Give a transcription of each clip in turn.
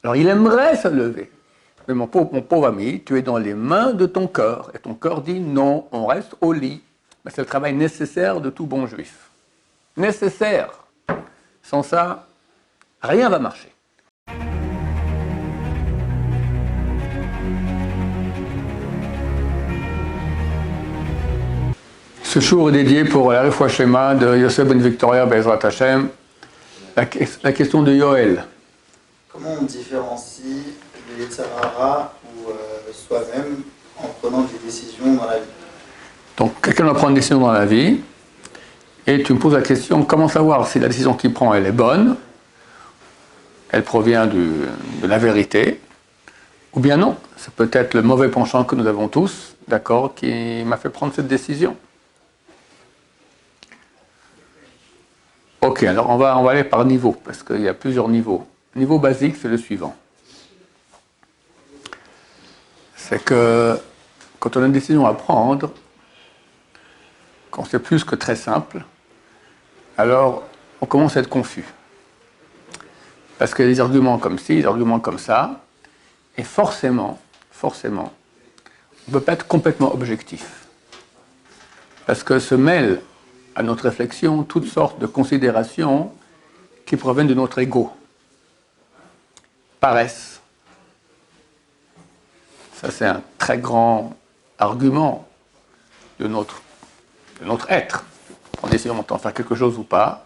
Alors il aimerait se lever. Mais mon pauvre ami, tu es dans les mains de ton cœur. Et ton cœur dit non, on reste au lit. Mais c'est le travail nécessaire de tout bon juif. Nécessaire. Sans ça, rien ne va marcher. Ce jour est dédié pour la Refoua Shlema de Yosef Ben Victoria Be'ezrat Hashem. La question de Yoël. Comment on différencie le Yetzer Hara ou soi-même en prenant des décisions dans la vie? Donc, quelqu'un doit prendre une décision dans la vie, et tu me poses la question, comment savoir si la décision qu'il prend, elle est bonne, elle provient de la vérité, ou bien non, c'est peut-être le mauvais penchant que nous avons tous, d'accord, qui m'a fait prendre cette décision. Ok, alors on va aller par niveau, parce qu'il y a plusieurs niveaux. Le niveau basique, c'est le suivant. C'est que quand on a une décision à prendre, quand c'est plus que très simple, alors on commence à être confus. Parce qu'il y a des arguments comme ci, des arguments comme ça, et forcément, on ne peut pas être complètement objectif. Parce que se mêlent à notre réflexion toutes sortes de considérations qui proviennent de notre ego. Paresse. Ça, c'est un très grand argument de notre être. On décide de faire quelque chose ou pas.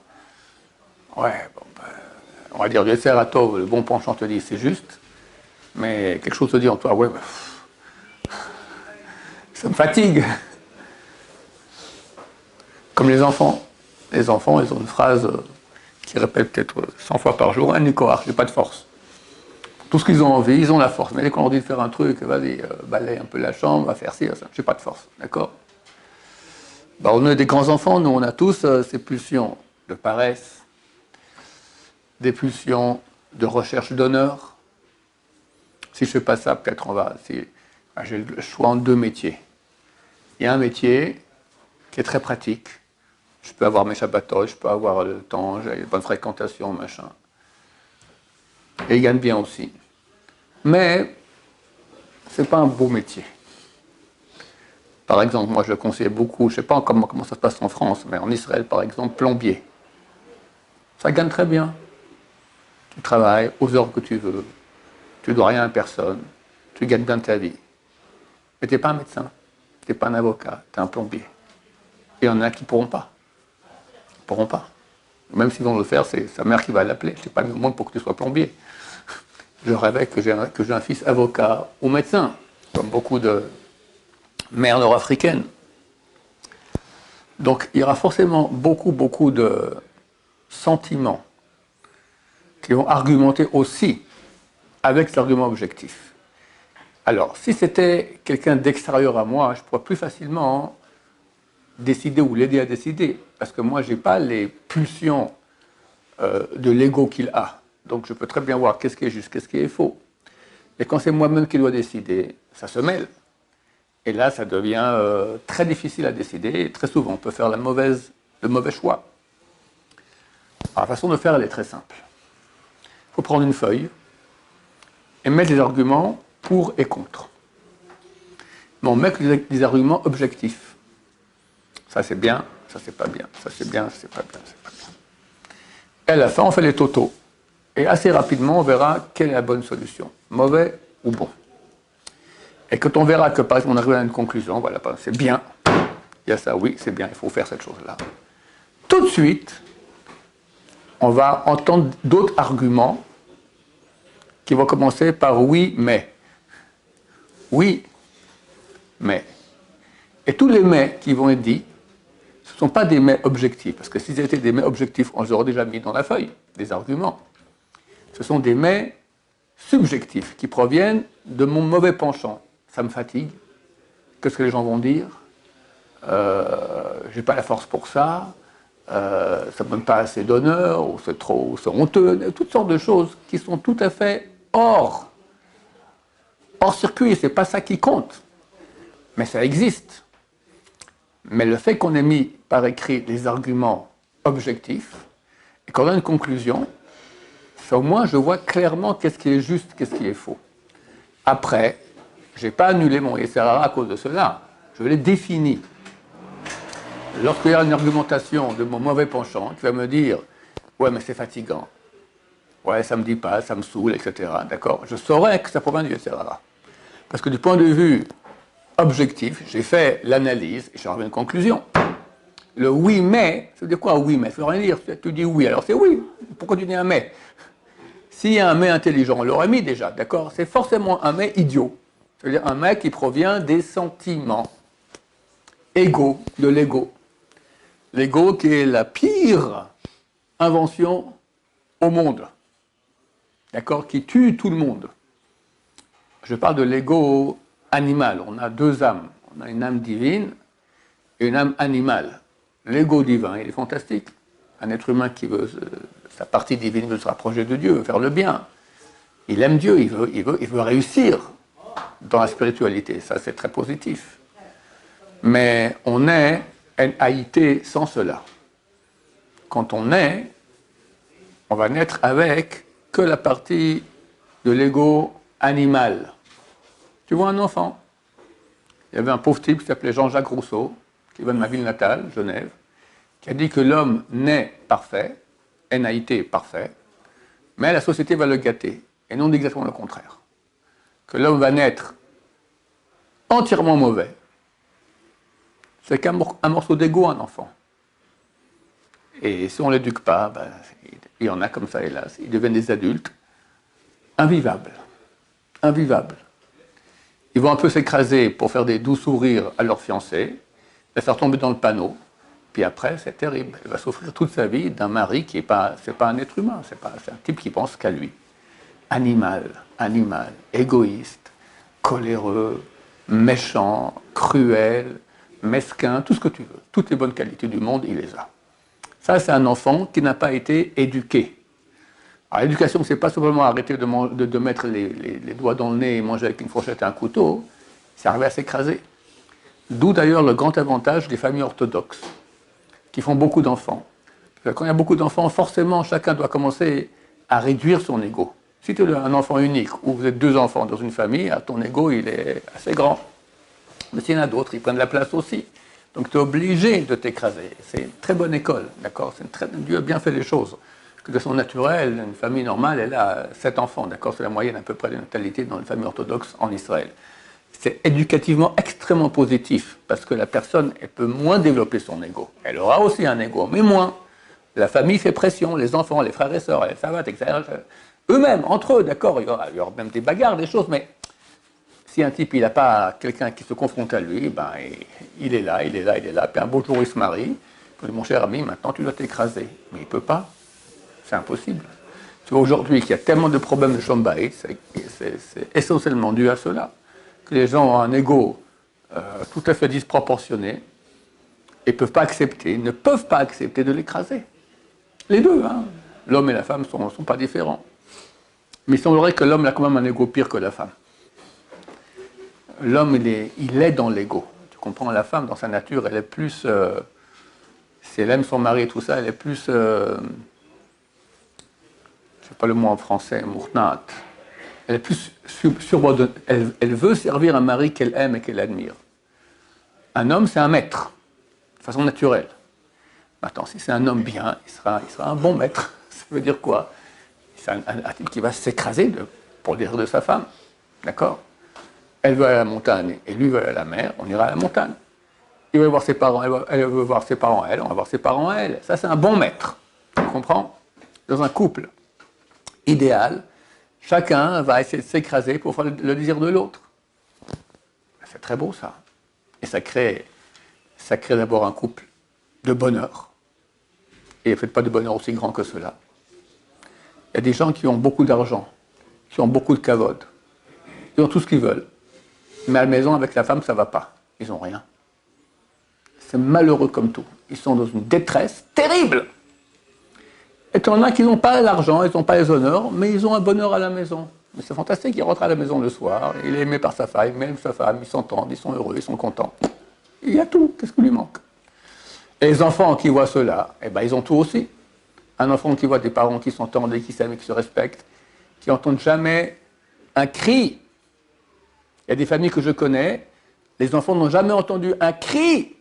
Ouais, bon, on va dire du Yetzer Hara Tov, le bon penchant te dit c'est juste, mais quelque chose te dit en toi, ouais, ça me fatigue. Comme les enfants. Les enfants, ils ont une phrase qu'ils répètent peut-être 100 fois par jour, un Nikoar, j'ai pas de force. Tout ce qu'ils ont envie, ils ont la force. Mais dès qu'on leur dit de faire un truc, vas-y, balaye un peu la chambre, va faire ci, ça, j'ai pas de force, d'accord? On est des grands enfants, nous on a tous ces pulsions de paresse, des pulsions de recherche d'honneur. Si je fais pas ça, peut-être j'ai le choix en deux métiers. Il y a un métier qui est très pratique. Je peux avoir mes Shabbatot, je peux avoir le temps, j'ai une bonne fréquentation, machin. Et il gagne bien aussi. Mais c'est pas un beau métier. Par exemple, moi je le conseille beaucoup, je ne sais pas comment ça se passe en France, mais en Israël par exemple, plombier. Ça gagne très bien. Tu travailles aux heures que tu veux, tu ne dois rien à personne, tu gagnes bien ta vie. Mais tu n'es pas un médecin, tu n'es pas un avocat, tu es un plombier. Et il y en a qui ne pourront pas. Ils ne pourront pas. Même s'ils vont le faire, c'est sa mère qui va l'appeler. Je n'ai pas le monde pour que tu sois plombier. Je rêvais que j'ai un fils avocat ou médecin, comme beaucoup de mères nord-africaines. Donc il y aura forcément beaucoup de sentiments qui vont argumenter aussi avec cet argument objectif. Alors, si c'était quelqu'un d'extérieur à moi, je pourrais plus facilement décider ou l'aider à décider, parce que moi, je n'ai pas les pulsions de l'ego qu'il a. Donc, je peux très bien voir qu'est-ce qui est juste, qu'est-ce qui est faux. Et quand c'est moi-même qui dois décider, ça se mêle. Et là, ça devient très difficile à décider, et très souvent, on peut faire le mauvais choix. Alors, la façon de faire, elle est très simple. Il faut prendre une feuille et mettre des arguments pour et contre. Mais on met des arguments objectifs. Ça c'est bien, ça c'est pas bien, ça c'est bien, ça c'est pas bien, c'est pas bien. Et à la fin, on fait les totaux. Et assez rapidement, on verra quelle est la bonne solution, mauvais ou bon. Et quand on verra que, par exemple, on arrive à une conclusion, voilà, c'est bien, il y a ça, oui, c'est bien, il faut faire cette chose-là. Tout de suite, on va entendre d'autres arguments qui vont commencer par oui, mais. Oui, mais. Et tous les mais qui vont être dits, ce ne sont pas des mais objectifs, parce que s'ils étaient des mais objectifs, on les aurait déjà mis dans la feuille, des arguments. Ce sont des mais subjectifs qui proviennent de mon mauvais penchant. Ça me fatigue. Qu'est-ce que les gens vont dire? J'ai pas la force pour ça. Ça ne me donne pas assez d'honneur, ou c'est honteux, toutes sortes de choses qui sont tout à fait hors circuit, c'est pas ça qui compte. Mais ça existe. Mais le fait qu'on ait mis par écrit les arguments objectifs, et qu'on a une conclusion, Au moins, je vois clairement qu'est-ce qui est juste, qu'est-ce qui est faux. Après, je n'ai pas annulé mon Yetzer Hara à cause de cela. Je l'ai défini. Lorsqu'il y a une argumentation de mon mauvais penchant qui va me dire « Ouais, mais c'est fatigant. Ouais, ça ne me dit pas, ça me saoule, etc. » D'accord? Je saurais que ça provient du Yetzer Hara. Parce que du point de vue objectif, j'ai fait l'analyse et j'ai arrivé à une conclusion. Le oui, mais, ça veut dire quoi oui, mais? Ça veut rien dire. Tu dis oui, alors c'est oui. Pourquoi tu dis un mais? S'il y a un mais intelligent, on l'aurait mis déjà, d'accord? C'est forcément un mais idiot. C'est-à-dire un mais qui provient des sentiments égaux, de l'ego. L'ego qui est la pire invention au monde, d'accord? Qui tue tout le monde. Je parle de l'ego animal. On a deux âmes. On a une âme divine et une âme animale. L'ego divin, il est fantastique. Un être humain qui veut, sa partie divine veut se rapprocher de Dieu, veut faire le bien. Il aime Dieu, il veut réussir dans la spiritualité. Ça, c'est très positif. Mais on est NAIT sans cela. Quand on naît, on va naître avec que la partie de l'ego animal. Tu vois un enfant? Il y avait un pauvre type qui s'appelait Jean-Jacques Rousseau, qui vient de ma ville natale, Genève, qui a dit que l'homme naît parfait, NAIT parfait, mais la société va le gâter, et non exactement le contraire. Que l'homme va naître entièrement mauvais. C'est qu'un morceau d'ego, un enfant. Et si on ne l'éduque pas, ben, il y en a comme ça, hélas, ils deviennent des adultes invivables. Invivables. Ils vont un peu s'écraser pour faire des doux sourires à leur fiancé, la faire tomber dans le panneau, puis après, c'est terrible. Elle va souffrir toute sa vie d'un mari qui n'est pas, c'est pas un être humain, c'est un type qui pense qu'à lui. Animal, égoïste, coléreux, méchant, cruel, mesquin, tout ce que tu veux. Toutes les bonnes qualités du monde, il les a. Ça, c'est un enfant qui n'a pas été éduqué. Alors, l'éducation, ce n'est pas simplement arrêter de mettre les doigts dans le nez et manger avec une fourchette et un couteau, c'est arriver à s'écraser. D'où d'ailleurs le grand avantage des familles orthodoxes, qui font beaucoup d'enfants. Quand il y a beaucoup d'enfants, forcément, chacun doit commencer à réduire son ego. Si tu es un enfant unique, ou vous êtes deux enfants dans une famille, ton ego, il est assez grand. Mais s'il y en a d'autres, ils prennent la place aussi. Donc tu es obligé de t'écraser. C'est une très bonne école, d'accord? Dieu a bien fait les choses. Que de façon naturelle, une famille normale, elle a 7 enfants, d'accord? C'est la moyenne à peu près de natalité dans une famille orthodoxe en Israël. C'est éducativement extrêmement positif, parce que la personne, elle peut moins développer son ego. Elle aura aussi un ego, mais moins. La famille fait pression, les enfants, les frères et sœurs, ça va, etc. Eux-mêmes, entre eux, d'accord, il y aura même des bagarres, des choses, mais si un type, il n'a pas quelqu'un qui se confronte à lui, ben, il est là, puis un beau jour, il se marie, il dit, mon cher ami, maintenant tu dois t'écraser. Mais il ne peut pas, c'est impossible. Tu vois, aujourd'hui, qu'il y a tellement de problèmes de Shombaï, c'est essentiellement dû à cela. Que les gens ont un ego tout à fait disproportionné et ne peuvent pas accepter de l'écraser. Les deux, hein. L'homme et la femme ne sont pas différents. Mais il semblerait que l'homme a quand même un ego pire que la femme. L'homme, il est dans l'ego. Tu comprends, la femme, dans sa nature, elle est plus... si elle aime son mari et tout ça, elle est plus... je ne sais pas le mot en français, mournat. Elle est plus subordonnée. Elle veut servir un mari qu'elle aime et qu'elle admire. Un homme, c'est un maître, de façon naturelle. Maintenant, si c'est un homme bien, il sera un bon maître. Ça veut dire quoi? C'est un type qui va s'écraser pour dire de sa femme. D'accord? Elle veut aller à la montagne et lui veut aller à la mer, on ira à la montagne. Il veut voir ses parents, elle veut voir ses parents à elle, on va voir ses parents à elle. Ça, c'est un bon maître. Tu comprends? Dans un couple idéal, chacun va essayer de s'écraser pour faire le désir de l'autre. C'est très beau, ça. Et ça crée d'abord un couple de bonheur. Et ne faites pas de bonheur aussi grand que cela. Il y a des gens qui ont beaucoup d'argent, qui ont beaucoup de kavod. Ils ont tout ce qu'ils veulent. Mais à la maison, avec la femme, ça ne va pas. Ils n'ont rien. C'est malheureux comme tout. Ils sont dans une détresse terrible. Et il y en a qui n'ont pas l'argent, ils n'ont pas les honneurs, mais ils ont un bonheur à la maison. Mais c'est fantastique, ils rentrent à la maison le soir, il est aimé par sa femme, il aime sa femme, ils s'entendent, ils sont heureux, ils sont contents. Il y a tout, qu'est-ce qui lui manque? Et les enfants qui voient cela, eh ben, ils ont tout aussi. Un enfant qui voit des parents qui s'entendent et qui s'aiment et qui se respectent, qui n'entendent jamais un cri. Il y a des familles que je connais, les enfants n'ont jamais entendu un cri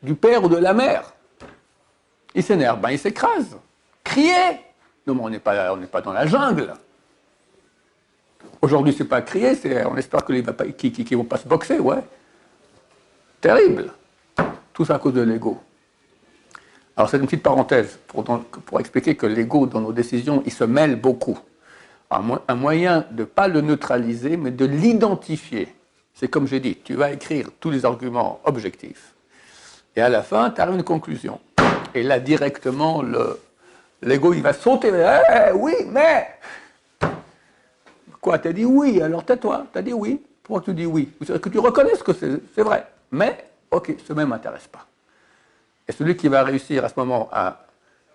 du père ou de la mère. Ils s'énervent, ben ils s'écrasent. Crier! Non, mais on n'est pas dans la jungle. Aujourd'hui, c'est pas crier, on espère qu'ils ne vont pas se boxer, ouais. Terrible. Tout ça à cause de l'ego. Alors, c'est une petite parenthèse pour expliquer que l'ego, dans nos décisions, il se mêle beaucoup. Un moyen de ne pas le neutraliser, mais de l'identifier. C'est comme j'ai dit, tu vas écrire tous les arguments objectifs. Et à la fin, tu arrives à une conclusion. Et là, directement, l'ego, il va sauter. Hey, oui, mais... Quoi, tu as dit oui, alors tais-toi, tu as dit oui. Pourquoi tu dis oui? C'est que tu reconnais que c'est vrai. Mais, ok, ce même ne m'intéresse pas. Et celui qui va réussir à ce moment à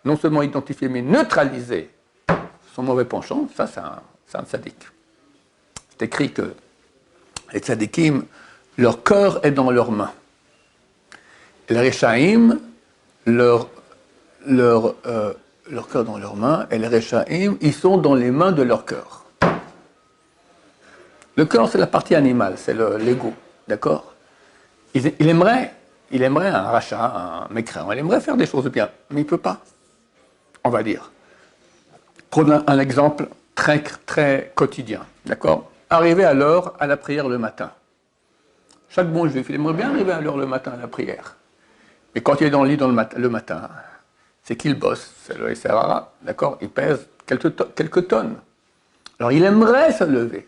non seulement identifier, mais neutraliser son mauvais penchant, ça, c'est un tzaddik. C'est écrit que les tzaddikim, leur cœur est dans leurs mains. Et les Rechaïm, leur cœur dans leurs mains, et les Rechaïm, ils sont dans les mains de leur cœur. Le cœur, c'est la partie animale, c'est l'ego, d'accord? Il aimerait un rachat, un mécréant, il aimerait faire des choses bien, mais il ne peut pas, on va dire. Prenons un exemple très, très quotidien, d'accord? Arriver à l'heure à la prière le matin. Chaque bon juif, il aimerait bien arriver à l'heure le matin à la prière. Mais quand il est dans le lit le matin, c'est qu'il bosse, c'est le SRA, d'accord? Il pèse quelques tonnes. Alors il aimerait se lever.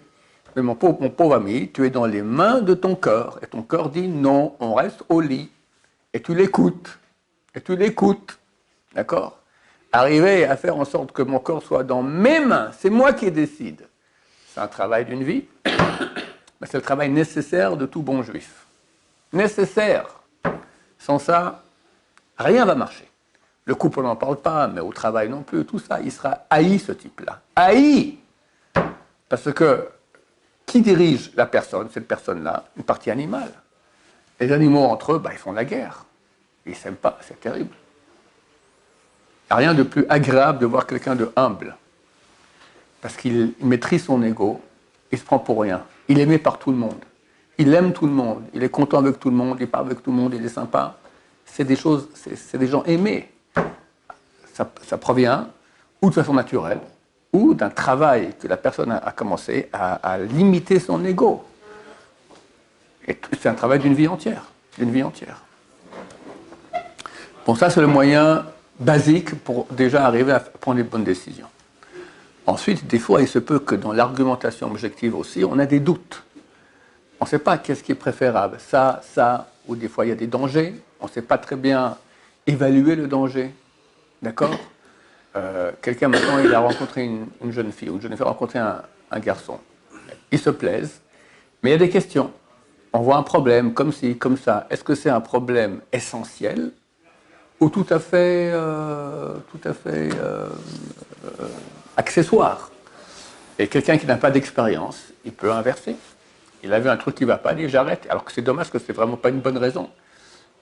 Mais mon pauvre ami, tu es dans les mains de ton cœur. Et ton cœur dit non, on reste au lit. Et tu l'écoutes. Et tu l'écoutes. D'accord? Arriver à faire en sorte que mon corps soit dans mes mains, c'est moi qui décide. C'est un travail d'une vie, mais c'est le travail nécessaire de tout bon juif. Nécessaire. Sans ça, rien ne va marcher. Le couple, on n'en parle pas, mais au travail non plus, tout ça, il sera haï, ce type-là. Haï! Parce que qui dirige la personne, cette personne-là? Une partie animale. Les animaux, entre eux, ils font la guerre. Ils ne s'aiment pas, c'est terrible. Il n'y a rien de plus agréable de voir quelqu'un de humble. Parce qu'il maîtrise son ego, il ne se prend pour rien. Il est aimé par tout le monde. Il aime tout le monde, il est content avec tout le monde, il parle avec tout le monde, il est sympa. C'est des choses, c'est des gens aimés. Ça provient ou de façon naturelle, ou d'un travail que la personne a commencé à limiter son ego. Et c'est un travail d'une vie entière. Bon, ça c'est le moyen basique pour déjà arriver à prendre les bonnes décisions. Ensuite, des fois, il se peut que dans l'argumentation objective aussi, on a des doutes. On ne sait pas qu'est-ce qui est préférable, ça, ou des fois il y a des dangers, on ne sait pas très bien évaluer le danger. D'accord? Quelqu'un maintenant, il a rencontré une jeune fille, ou une jeune fille a rencontré un garçon. Ils se plaisent, mais il y a des questions. On voit un problème, comme ci, comme ça. Est-ce que c'est un problème essentiel ou tout à fait accessoire? Et quelqu'un qui n'a pas d'expérience, il peut inverser. Il a vu un truc qui ne va pas, il dit j'arrête, alors que c'est dommage que ce n'est vraiment pas une bonne raison.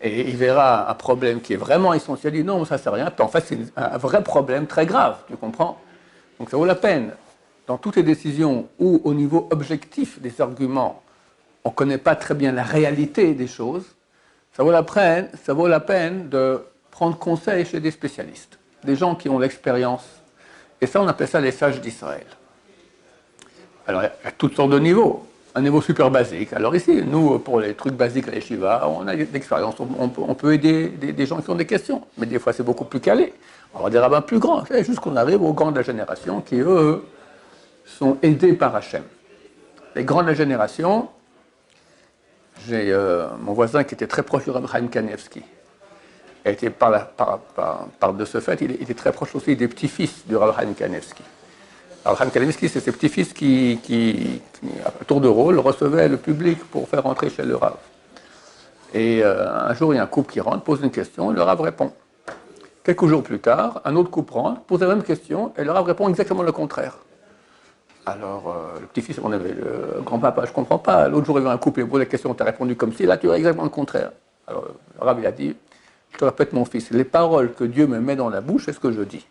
Et il verra un problème qui est vraiment essentiel, il dit non, ça c'est rien. Puis en fait, c'est un vrai problème très grave, tu comprends? Donc ça vaut la peine. Dans toutes les décisions où, au niveau objectif des arguments, on ne connaît pas très bien la réalité des choses, ça vaut la peine de prendre conseil chez des spécialistes, des gens qui ont l'expérience. Et ça, on appelle ça les sages d'Israël. Alors, il y a toutes sortes de niveaux. Un niveau super basique. Alors ici, nous, pour les trucs basiques à l'Yeshiva, on a de l'expérience. On peut aider des gens qui ont des questions. Mais des fois, c'est beaucoup plus calé. On va avoir des rabbins plus grands. C'est juste qu'on arrive aux grands de la génération qui, eux, sont aidés par Hachem. Les grands de la génération, j'ai mon voisin qui était très proche du Rav Chaim Kanievski. Et était par de ce fait, il était très proche aussi des petits-fils du Rav Chaim Kanievski. Alors, Chaim Kanievski, c'est ses petits-fils qui, à tour de rôle, recevaient le public pour faire rentrer chez le Rav. Et un jour, il y a un couple qui rentre, pose une question, le Rav répond. Quelques jours plus tard, un autre couple rentre, pose la même question, et le Rav répond exactement le contraire. Alors, le petit-fils, on avait le grand-papa, je ne comprends pas. L'autre jour, il y avait un couple, il pose la question, tu as répondu comme si, là, tu as exactement le contraire. Alors, le Rav, il a dit, je te répète, mon fils, les paroles que Dieu me met dans la bouche, c'est ce que je dis.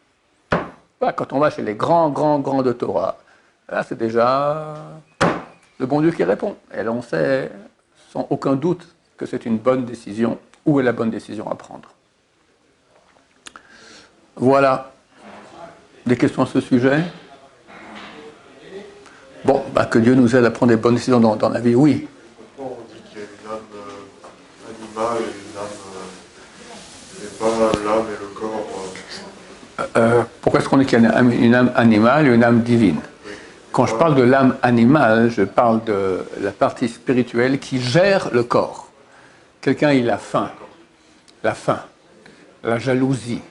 Voilà, quand on va chez les grands de Torah, là c'est déjà le bon Dieu qui répond. Et là on sait sans aucun doute que c'est une bonne décision, où est la bonne décision à prendre. Voilà. Des questions à ce sujet? Bon, que Dieu nous aide à prendre des bonnes décisions dans la vie, oui. Pourquoi on dit qu'il y a une âme animale et pas l'âme et le corps Pourquoi est-ce qu'on dit qu'il y a une âme animale et une âme divine? Quand je parle de l'âme animale, je parle de la partie spirituelle qui gère le corps. Quelqu'un, il a faim, la jalousie,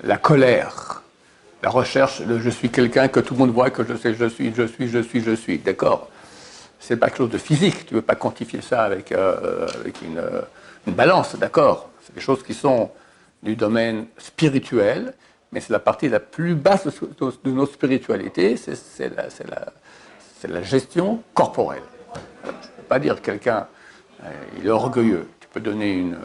la colère, la recherche de je suis quelqu'un que tout le monde voit que je sais, je suis, d'accord? C'est pas quelque chose de physique, tu ne veux pas quantifier ça avec une balance, d'accord? C'est des choses qui sont du domaine spirituel, mais c'est la partie la plus basse de notre spiritualité, c'est la gestion corporelle. Je ne peux pas dire que quelqu'un il est orgueilleux, tu peux donner une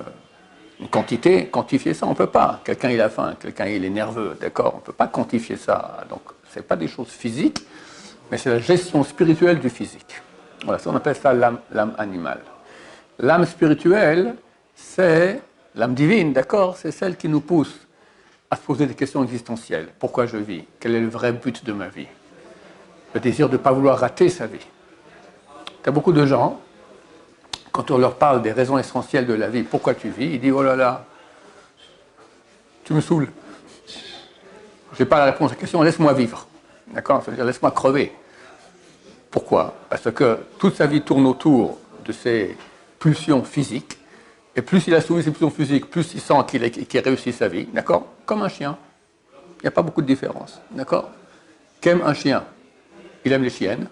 quantité, quantifier ça, on ne peut pas. Quelqu'un il a faim, quelqu'un il est nerveux, d'accord? On ne peut pas quantifier ça. Donc ce n'est pas des choses physiques, mais c'est la gestion spirituelle du physique. Voilà, ça on appelle ça l'âme animale. L'âme spirituelle, c'est l'âme divine, d'accord? C'est celle qui nous pousse à se poser des questions existentielles. Pourquoi je vis? Quel est le vrai but de ma vie? Le désir de ne pas vouloir rater sa vie. Tu as beaucoup de gens, quand on leur parle des raisons essentielles de la vie, pourquoi tu vis, ils disent, oh là là, tu me saoules. Je n'ai pas la réponse à la question, laisse-moi vivre. D'accord? C'est-à-dire, laisse-moi crever. Pourquoi? Parce que toute sa vie tourne autour de ses pulsions physiques, et plus il a soumis ses pulsions physiques, plus il sent qu'il réussit sa vie, d'accord? Comme un chien. Il n'y a pas beaucoup de différence, d'accord? Qu'aime un chien? Il aime les chiennes,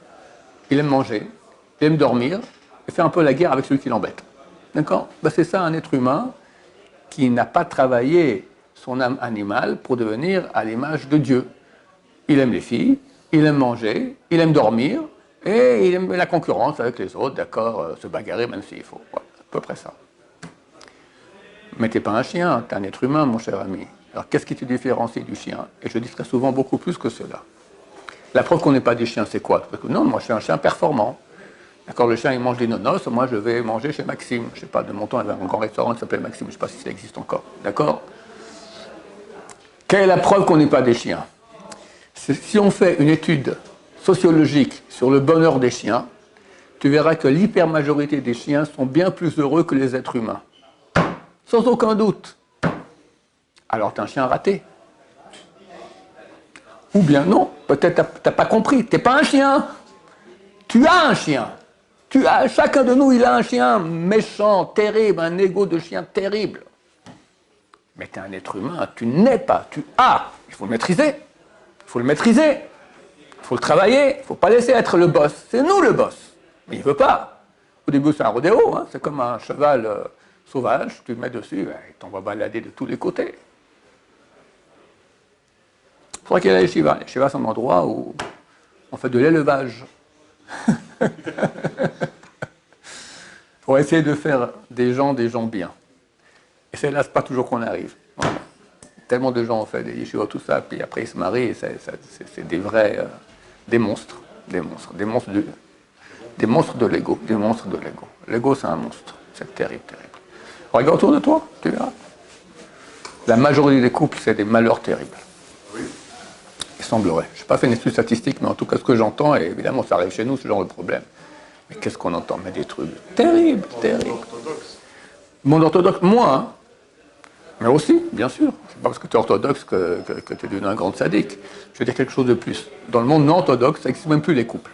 il aime manger, il aime dormir, et fait un peu la guerre avec celui qui l'embête. D'accord? C'est ça un être humain qui n'a pas travaillé son âme animale pour devenir à l'image de Dieu. Il aime les filles, il aime manger, il aime dormir, et il aime la concurrence avec les autres, d'accord, se bagarrer même s'il faut. Voilà, à peu près ça. Mais tu n'es pas un chien, tu es un être humain, mon cher ami. Alors qu'est-ce qui te différencie du chien? Et je dis très souvent beaucoup plus que cela. La preuve qu'on n'est pas des chiens, c'est quoi? Parce que non, moi je suis un chien performant. D'accord, le chien il mange des nonos, moi je vais manger chez Maxime. Je ne sais pas, de mon temps il y avait un grand restaurant qui s'appelait Maxime, je ne sais pas si ça existe encore. D'accord? Quelle est la preuve qu'on n'est pas des chiens? Si on fait une étude sociologique sur le bonheur des chiens, tu verras que l'hypermajorité des chiens sont bien plus heureux que les êtres humains. Sans aucun doute. Alors tu es un chien raté. Ou bien non, peut-être tu n'as pas compris, tu n'es pas un chien. Tu as un chien. Chacun de nous, il a un chien méchant, terrible, un ego de chien terrible. Mais tu es un être humain, tu n'es pas, tu as. Il faut le maîtriser. Il faut le maîtriser. Il faut le travailler. Il ne faut pas laisser être le boss. C'est nous le boss. Mais il ne veut pas. Au début, c'est un rodéo. Hein. C'est comme un cheval sauvage. Tu le mets dessus, il t'en va balader de tous les côtés. Il faudrait qu'il y ait les yeshivas. Les yeshivas, c'est un endroit où on fait de l'élevage. Pour essayer de faire des gens bien. Et c'est là, c'est pas toujours qu'on arrive. Voilà. Tellement de gens ont fait des yeshivas, tout ça, puis après ils se marient, et c'est des vrais, des monstres de l'ego, L'ego, c'est un monstre, c'est terrible. Regarde autour de toi, tu verras. La majorité des couples, c'est des malheurs terribles. Il semblerait. Je n'ai pas fait une étude statistique, mais en tout cas, ce que j'entends, et évidemment, ça arrive chez nous, ce genre de problème. Mais qu'est-ce qu'on entend? Mais des trucs terribles. Monde orthodoxe, moi, hein. Mais aussi, bien sûr. C'est pas parce que tu es orthodoxe que tu es devenu un grand sadique. Je vais dire quelque chose de plus. Dans le monde non orthodoxe, ça n'existe même plus les couples.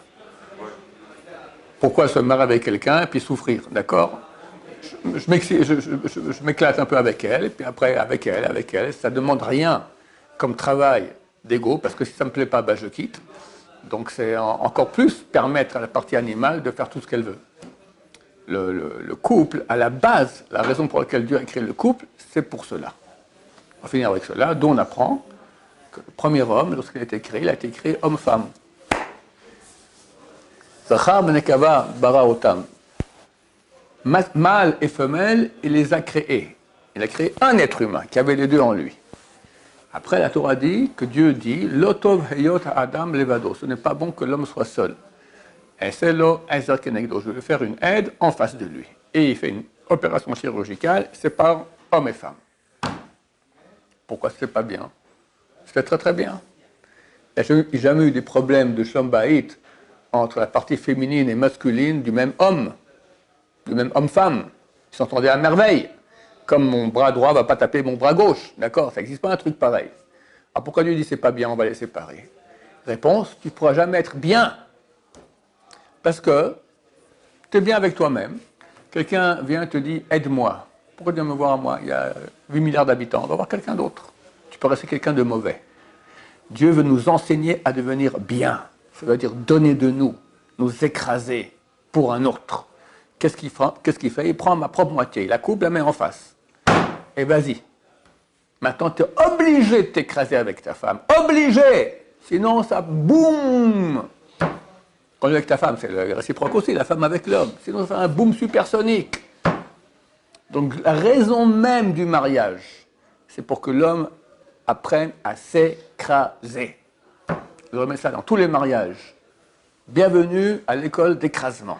Pourquoi se marier avec quelqu'un et puis souffrir, d'accord? Je m'éclate un peu avec elle, et puis après, avec elle. Ça ne demande rien comme travail d'ego, parce que si ça ne me plaît pas, je quitte. Donc c'est encore plus permettre à la partie animale de faire tout ce qu'elle veut. Le couple, à la base, la raison pour laquelle Dieu a créé le couple, c'est pour cela. On va finir avec cela, dont on apprend que le premier homme, lorsqu'il a été créé, il a été créé homme-femme. Zachar benekava bara otam. Mâle et femelle, il les a créés. Il a créé un être humain qui avait les deux en lui. Après, la Torah dit que Dieu dit Lotov heyot adam levado. Ce n'est pas bon que l'homme soit seul. Et c'est lo ezer kenegdo. Je vais faire une aide en face de lui. Et il fait une opération chirurgicale, sépare hommes et femmes. Pourquoi c'est pas bien? C'est très très bien. Il n'y a jamais eu des problèmes de shalom bayit entre la partie féminine et masculine du même homme-femme. Ils s'entendaient à merveille. Comme mon bras droit ne va pas taper mon bras gauche. D'accord? Ça n'existe pas un truc pareil. Alors pourquoi Dieu dit c'est pas bien, on va les séparer? Réponse, tu ne pourras jamais être bien. Parce que tu es bien avec toi-même. Quelqu'un vient et te dit aide-moi. Pourquoi tu viens me voir à moi? Il y a 8 milliards d'habitants. On va voir quelqu'un d'autre. Tu peux rester quelqu'un de mauvais. Dieu veut nous enseigner à devenir bien. Ça veut dire donner de nous écraser pour un autre. Qu'est-ce qu'il fait? Il prend ma propre moitié, il la coupe, la met en face. Et vas-y. Maintenant, tu es obligé de t'écraser avec ta femme. Obligé! Sinon, ça boum! Quand tu es avec ta femme, c'est le réciproque aussi, la femme avec l'homme. Sinon, ça fait un boom supersonique. Donc, la raison même du mariage, c'est pour que l'homme apprenne à s'écraser. Je remets ça dans tous les mariages. Bienvenue à l'école d'écrasement.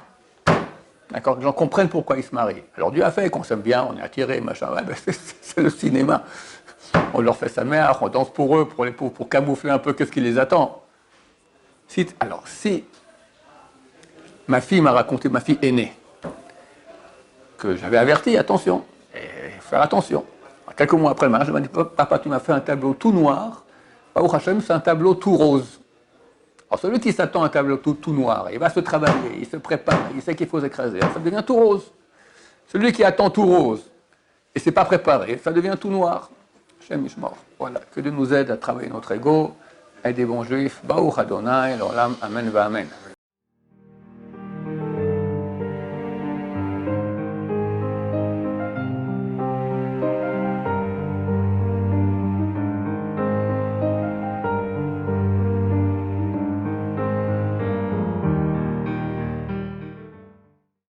D'accord, que les gens comprennent pourquoi ils se marient. Alors Dieu a fait qu'on s'aime bien, on est attirés, machin. Ouais, ben c'est le cinéma. On leur fait sa mère, on danse pour eux, pour les pauvres, pour camoufler un peu qu'est-ce qui les attend. Si ma fille m'a raconté, ma fille aînée, que j'avais averti, attention, et faire attention. Quelques mois après le mariage, elle m'a dit, papa, tu m'as fait un tableau tout noir. Baruch Hashem, c'est un tableau tout rose. Alors celui qui s'attend à un tableau tout noir, il va se travailler, il se prépare, il sait qu'il faut s'écraser, ça devient tout rose. Celui qui attend tout rose et c'est pas préparé, ça devient tout noir. Shem Yishmor. Voilà, que Dieu nous aide à travailler notre ego, être des bons juifs. Baruch Adonai, l'olam, amen va amen.